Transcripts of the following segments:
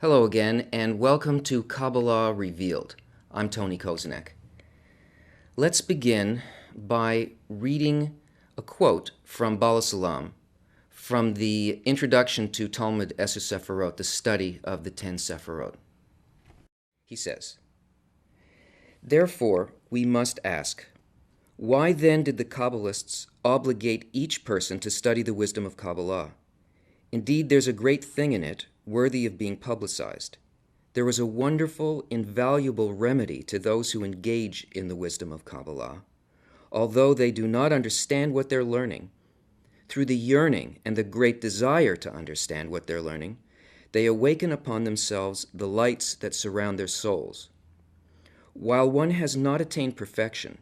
Hello again, and welcome to Kabbalah Revealed. I'm Tony Kozenek. Let's begin by reading a quote from Bala Salam from the Introduction to Talmud Eser Sephirot, the study of the 10 Sephirot. He says, "Therefore, we must ask, why then did the Kabbalists obligate each person to study the wisdom of Kabbalah? Indeed, there's a great thing in it, worthy of being publicized. There is a wonderful, invaluable remedy to those who engage in the wisdom of Kabbalah, although they do not understand what they're learning. Through the yearning and the great desire to understand what they're learning, they awaken upon themselves the lights that surround their souls. While one has not attained perfection,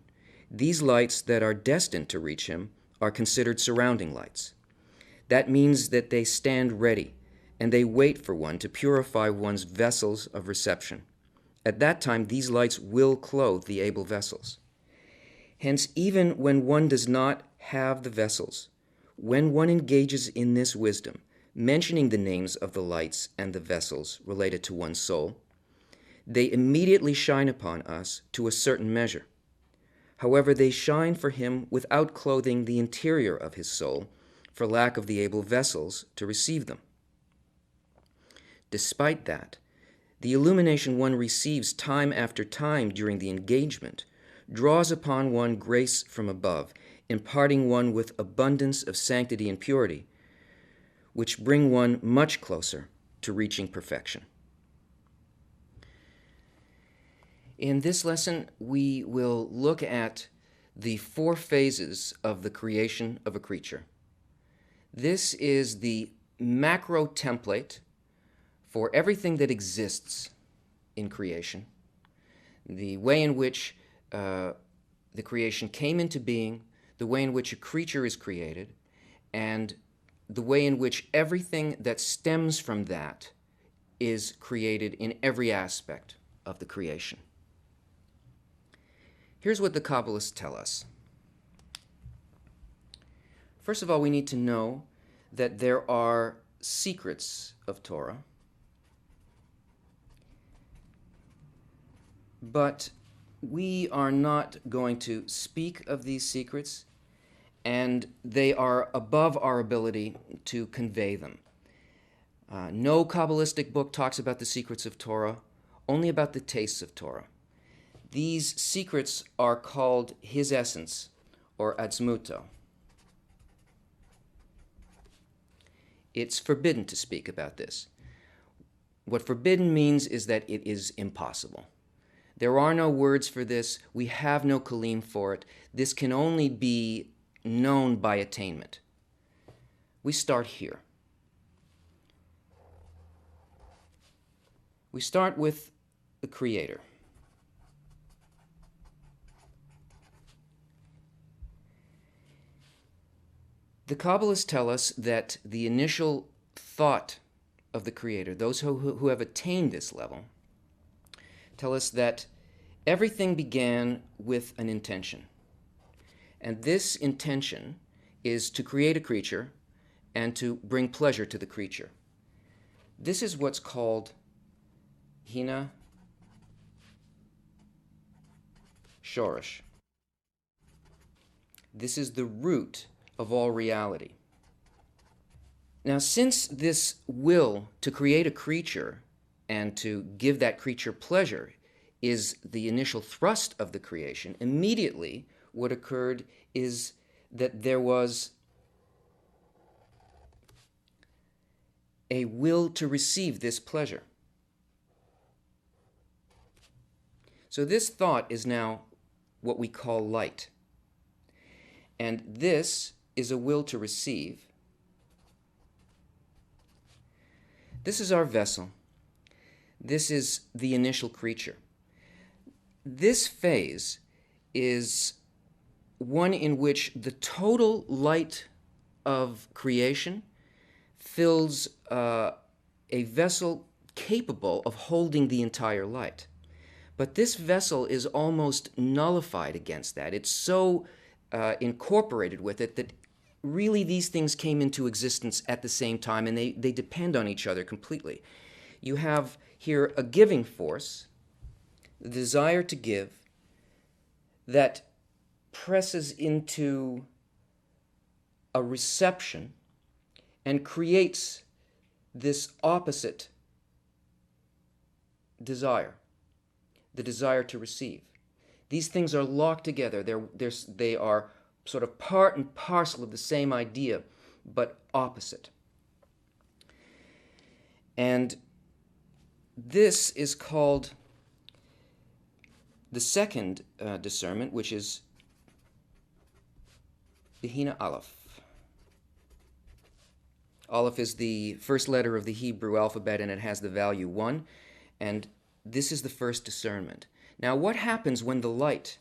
these lights that are destined to reach him are considered surrounding lights. That means that they stand ready, and they wait for one to purify one's vessels of reception. At that time, these lights will clothe the able vessels. Hence, even when one does not have the vessels, when one engages in this wisdom, mentioning the names of the lights and the vessels related to one's soul, they immediately shine upon us to a certain measure. However, they shine for him without clothing the interior of his soul, for lack of the able vessels to receive them. Despite that, the illumination one receives time after time during the engagement draws upon one grace from above, imparting one with abundance of sanctity and purity, which bring one much closer to reaching perfection." In this lesson, we will look at the 4 phases of the creation of a creature. This is the macro template for everything that exists in creation, the way in which the creation came into being, the way in which a creature is created, and the way in which everything that stems from that is created in every aspect of the creation. Here's what the Kabbalists tell us. First of all, we need to know that there are secrets of Torah, but we are not going to speak of these secrets, and they are above our ability to convey them. No Kabbalistic book talks about the secrets of Torah, only about the tastes of Torah. These secrets are called his essence, or atzmuto. It's forbidden to speak about this. What forbidden means is that it is impossible. There are no words for this. We have no kalim for it. This can only be known by attainment. We start here. We start with the Creator. The Kabbalists tell us that the initial thought of the Creator, those who have attained this level, tell us that everything began with an intention. And this intention is to create a creature and to bring pleasure to the creature. This is what's called Behina Shoresh. This is the root of all reality. Now, since this will to create a creature and to give that creature pleasure is the initial thrust of the creation, immediately what occurred is that there was a will to receive this pleasure. So this thought is now what we call light. And this is a will to receive. This is our vessel. This is the initial creature. This phase is one in which the total light of creation fills a vessel capable of holding the entire light. But this vessel is almost nullified against that. It's so incorporated with it that really these things came into existence at the same time, and they depend on each other completely. you have here a giving force, the desire to give, that presses into a reception and creates this opposite desire, the desire to receive. These things are locked together. They are sort of part and parcel of the same idea, but opposite. And this is called the second discernment, which is Behina Aleph. Aleph is the first letter of the Hebrew alphabet, and it has the value 1. And this is the first discernment. Now, what happens when the light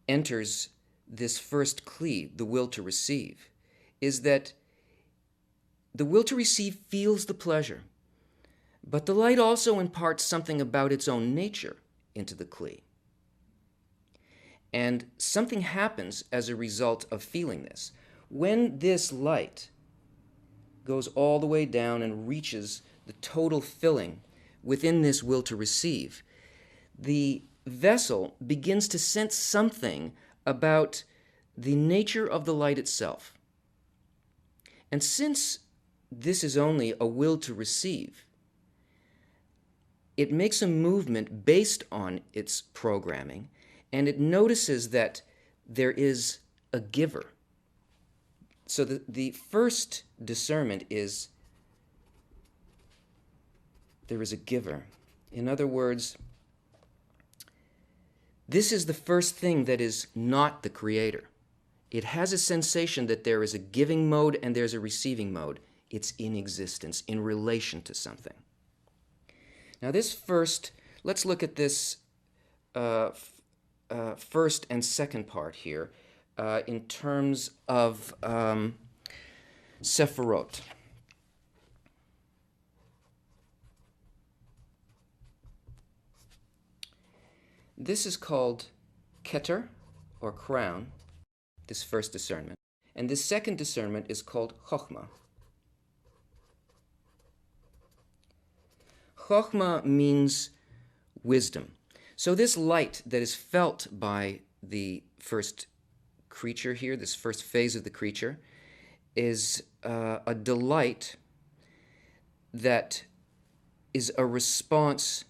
enters this first kli, the will to receive, is that the will to receive feels the pleasure, but the light also imparts something about its own nature into the kli. And something happens as a result of feeling this. When this light goes all the way down and reaches the total filling within this will to receive, the vessel begins to sense something about the nature of the light itself. And since this is only a will to receive, it makes a movement based on its programming, and it notices that there is a giver. So the first discernment is there is a giver. In other words, this is the first thing that is not the creator. It has a sensation that there is a giving mode and there's a receiving mode. It's in existence, in relation to something. Now this first, let's look at this first and second part here in terms of Sephirot. This is called Keter, or crown, this first discernment. And this second discernment is called Chokmah. Chokmah means wisdom. So this light that is felt by the first creature here, this first phase of the creature, is a delight that is a response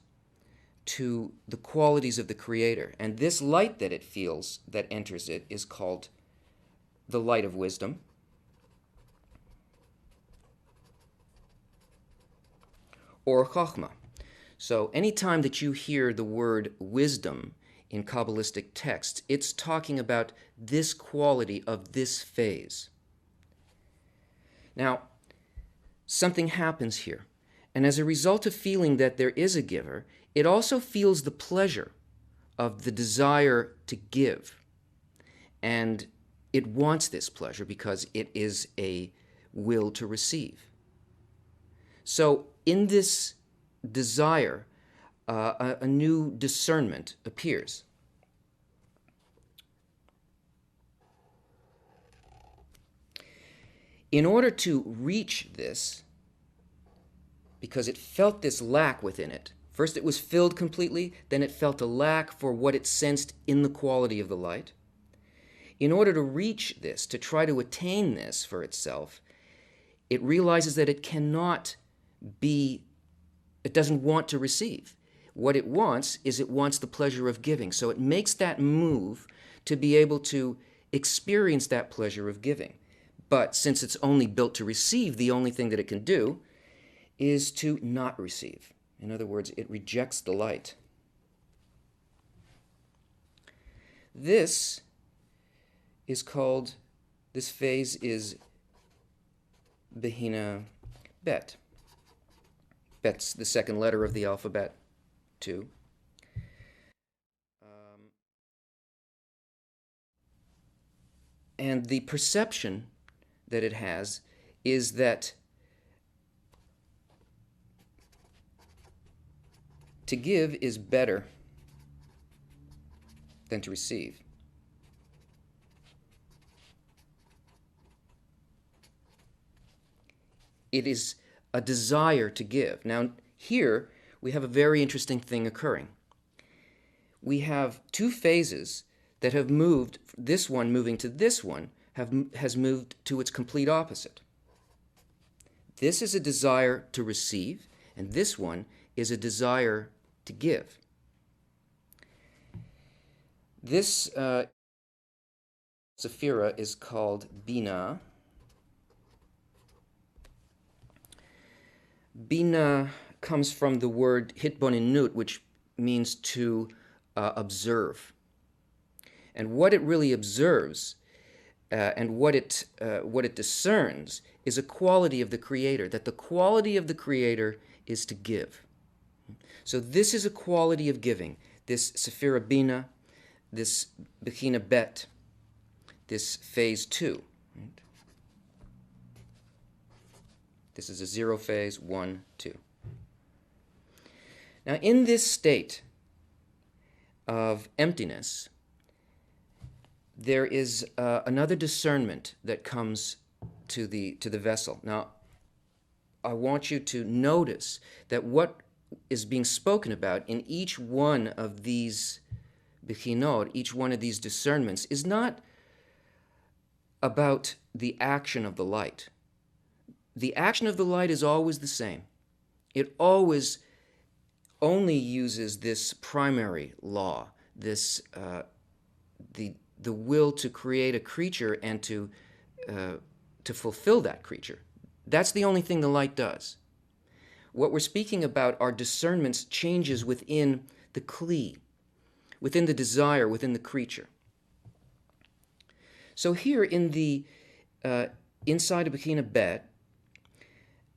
to the qualities of the Creator. And this light that it feels, that enters it, is called the light of wisdom. Or Chokmah. So anytime that you hear the word wisdom in Kabbalistic texts, it's talking about this quality of this phase. Now, something happens here. And as a result of feeling that there is a giver, it also feels the pleasure of the desire to give. And it wants this pleasure because it is a will to receive. So in this desire, a new discernment appears. In order to reach this, because it felt this lack within it, first it was filled completely, then it felt a lack for what it sensed in the quality of the light. In order to reach this, to try to attain this for itself, it realizes that it cannot be, it doesn't want to receive. What it wants is it wants the pleasure of giving. So it makes that move to be able to experience that pleasure of giving. But since it's only built to receive, the only thing that it can do is to not receive. In other words, it rejects the light. This is called, this phase is Behina Bet. Bet's the second letter of the alphabet, too. And the perception that it has is that to give is better than to receive. It is a desire to give. Now, Here, we have a very interesting thing occurring. We have two phases that have moved, this one moving to this one, has moved to its complete opposite. This is a desire to receive, and this one is a desire to give. This sephira is called Behina. Behina comes from the word hitbonenut, which means to observe. And what it really observes and what it discerns is a quality of the Creator, that the quality of the Creator is to give. So this is a quality of giving, this sephira Behina, this Behina Bet, this phase 2. Right? This is a 0 phase, 1, 2. Now in this state of emptiness, there is another discernment that comes to the vessel. Now, I want you to notice that what is being spoken about in each one of these bechinot, each one of these discernments, is not about the action of the light. The action of the light is always the same. It always only uses this primary law, this the will to create a creature and to fulfill that creature. That's the only thing the light does. What we're speaking about are discernments, changes within the kli, within the desire, within the creature. So here in the inside of Behina Bet,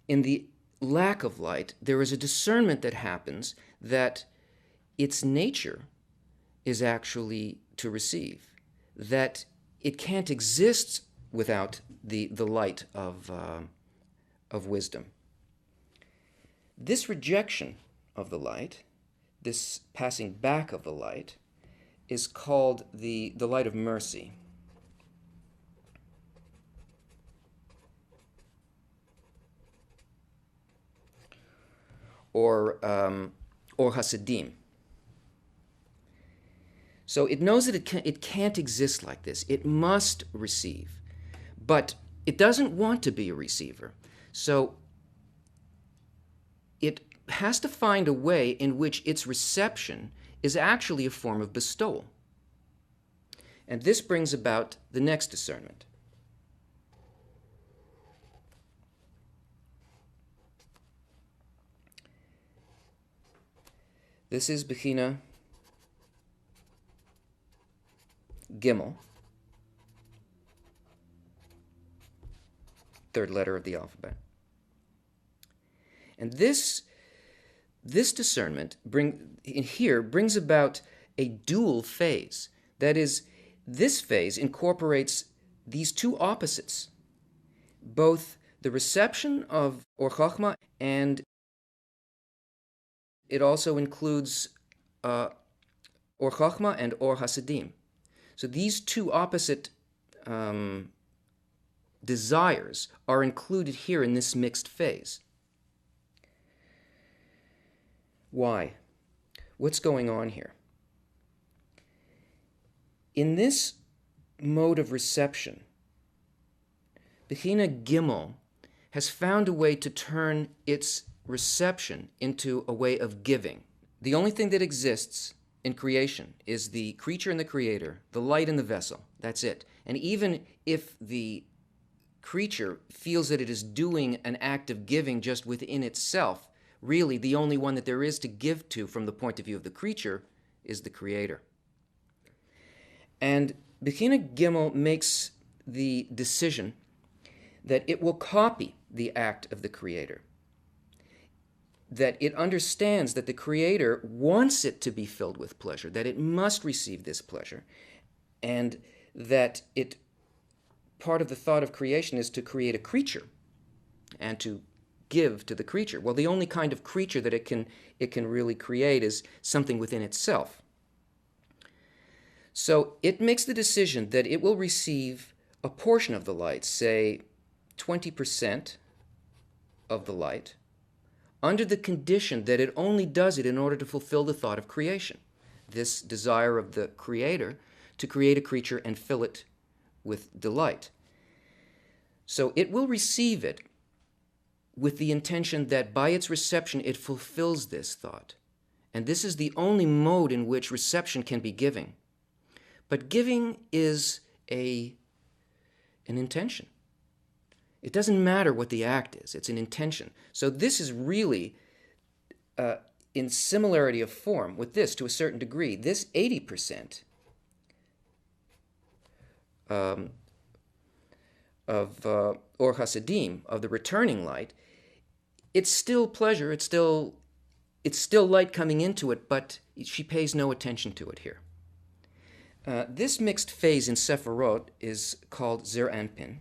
in the lack of light, there is a discernment that happens that its nature is actually to receive, that it can't exist without the light of wisdom. This rejection of the light, this passing back of the light, is called the light of mercy. Or Hasidim. So it knows that it can't exist like this. It must receive. But it doesn't want to be a receiver. So it has to find a way in which its reception is actually a form of bestowal. And this brings about the next discernment. This is Behina Gimel, third letter of the alphabet. And this discernment brings about a dual phase. That is, this phase incorporates these two opposites, both the reception of or Chachma, and it also includes or Chachma and or Hasidim. So these two opposite desires are included here in this mixed phase. Why? What's going on here? In this mode of reception, Behina Gimel has found a way to turn its reception into a way of giving. The only thing that exists in creation is the creature and the creator, the light and the vessel. That's it. And even if the creature feels that it is doing an act of giving just within itself, really the only one that there is to give to from the point of view of the creature is the creator. And Behina Gimel makes the decision that it will copy the act of the creator, that it understands that the creator wants it to be filled with pleasure, that it must receive this pleasure, and that part of the thought of creation is to create a creature and to give to the creature. Well, the only kind of creature that it can really create is something within itself. So it makes the decision that it will receive a portion of the light, say 20% of the light, under the condition that it only does it in order to fulfill the thought of creation, this desire of the creator to create a creature and fill it with delight. So it will receive it with the intention that by its reception it fulfills this thought. And this is the only mode in which reception can be giving. But giving is an intention. It doesn't matter what the act is, it's an intention. So this is really in similarity of form with this to a certain degree. This 80% of Or Hasidim, of the returning light, it's still pleasure, it's still light coming into it, but she pays no attention to it here. This mixed phase in Sephirot is called Zer Anpin.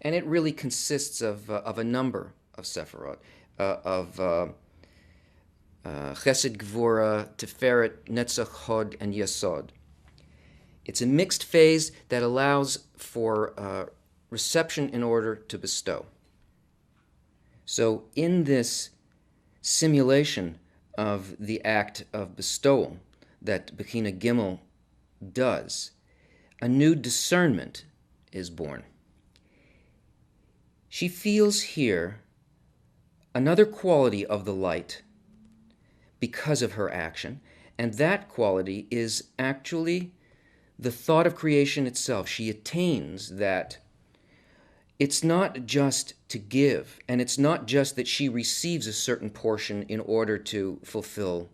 And it really consists of a number of Sephirot, of Chesed, Gvura, Tiferet, Netzach, Hod, and Yesod. It's a mixed phase that allows for reception in order to bestow. So in this simulation of the act of bestowal that Behina Gimel does, a new discernment is born. She feels here another quality of the light because of her action, and that quality is actually the thought of creation itself. She attains that it's not just to give, and it's not just that she receives a certain portion in order to fulfill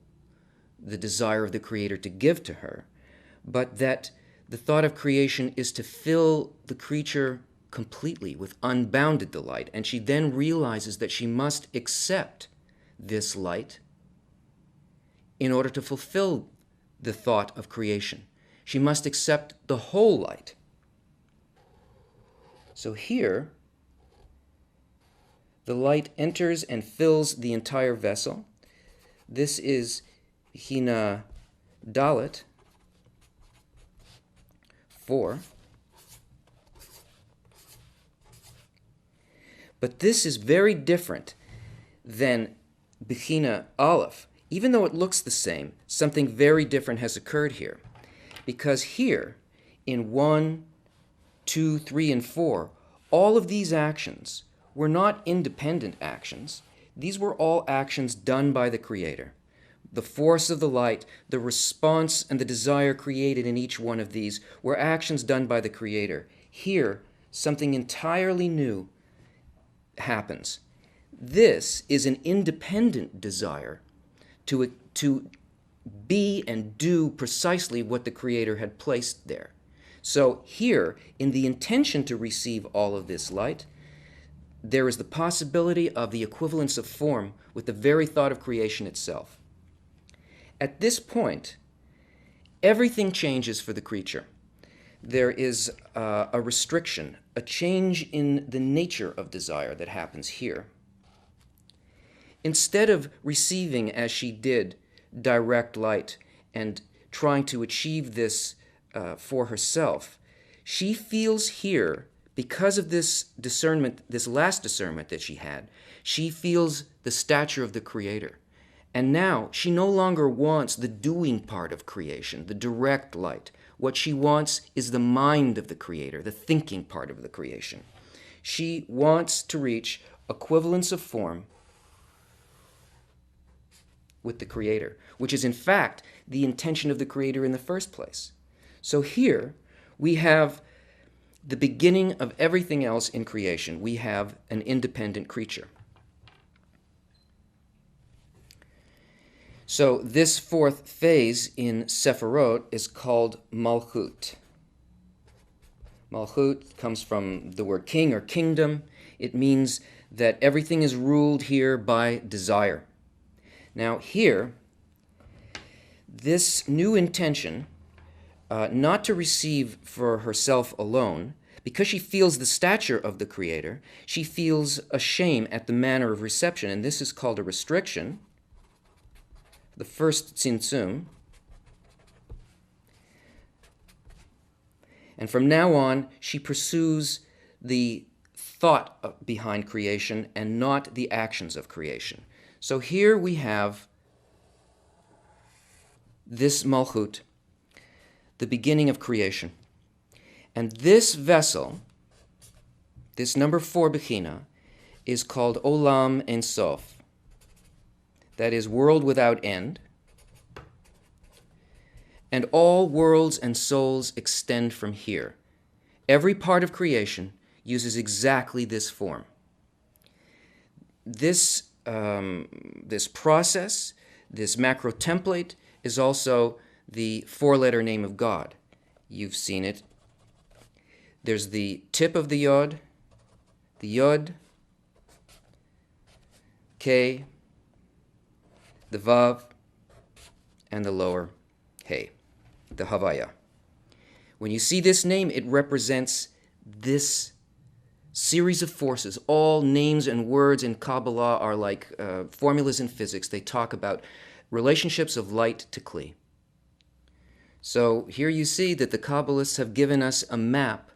the desire of the Creator to give to her, but that the thought of creation is to fill the creature completely with unbounded delight, and she then realizes that she must accept this light in order to fulfill the thought of creation. She must accept the whole light. So here, the light enters and fills the entire vessel. This is Behina Dalet 4. But this is very different than Behina Aleph. Even though it looks the same, something very different has occurred here. Because here, in 1, 2, 3, and 4, all of these actions were not independent actions. These were all actions done by the Creator. The force of the light, the response, and the desire created in each one of these were actions done by the Creator. Here, something entirely new happens. This is an independent desire to be and do precisely what the Creator had placed there. So here, in the intention to receive all of this light, there is the possibility of the equivalence of form with the very thought of creation itself. At this point, everything changes for the creature. There is a restriction, a change in the nature of desire that happens here. Instead of receiving, as she did, direct light and trying to achieve this for herself, she feels here, because of this discernment, this last discernment that she had, she feels the stature of the Creator. And now she no longer wants the doing part of creation, the direct light. What she wants is the mind of the Creator, the thinking part of the creation. She wants to reach equivalence of form with the Creator, which is in fact the intention of the Creator in the first place. So here we have the beginning of everything else in creation. We have an independent creature. So this fourth phase in Sephirot is called Malchut. Malchut comes from the word king or kingdom. It means that everything is ruled here by desire. Now here, this new intention, not to receive for herself alone, because she feels the stature of the Creator, she feels a shame at the manner of reception, and this is called a restriction, the first tzimtzum. And from now on, she pursues the thought behind creation and not the actions of creation. So here we have this Malchut, the beginning of creation. And this vessel, this number 4 Behina, is called Olam Ein Sof. That is, world without end. And all worlds and souls extend from here. Every part of creation uses exactly this form. This process, this macro template, is also the 4-letter name of God. You've seen it. There's the tip of the Yod, K, the Vav, and the lower He, the Havaya. When you see this name, it represents this series of forces. All names and words in Kabbalah are like formulas in physics. They talk about relationships of light to Kli. So here you see that the Kabbalists have given us a map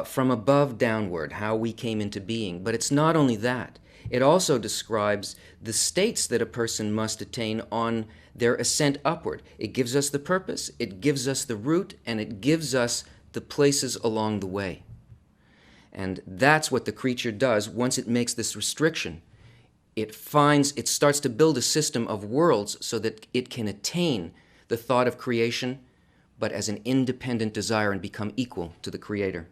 from above downward, how we came into being. But it's not only that. It also describes the states that a person must attain on their ascent upward. It gives us the purpose, it gives us the route, and it gives us the places along the way. And that's what the creature does once it makes this restriction. It starts to build a system of worlds so that it can attain the thought of creation, but as an independent desire and become equal to the Creator.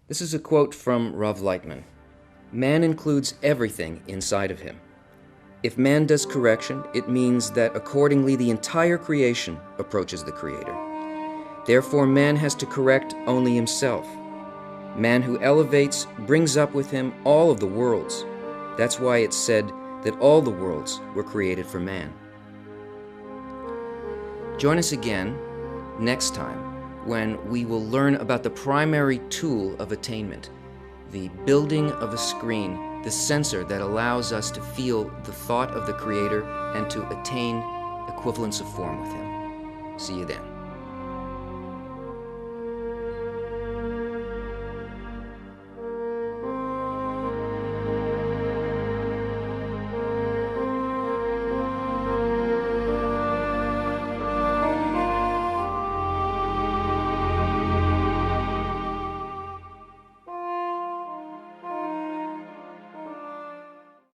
This is a quote from Rav Lightman. Man includes everything inside of him. If man does correction, it means that accordingly the entire creation approaches the Creator. Therefore, man has to correct only himself. Man who elevates brings up with him all of the worlds. That's why it's said that all the worlds were created for man. Join us again next time when we will learn about the primary tool of attainment, the building of a screen, the sensor that allows us to feel the thought of the Creator and to attain equivalence of form with Him. See you then.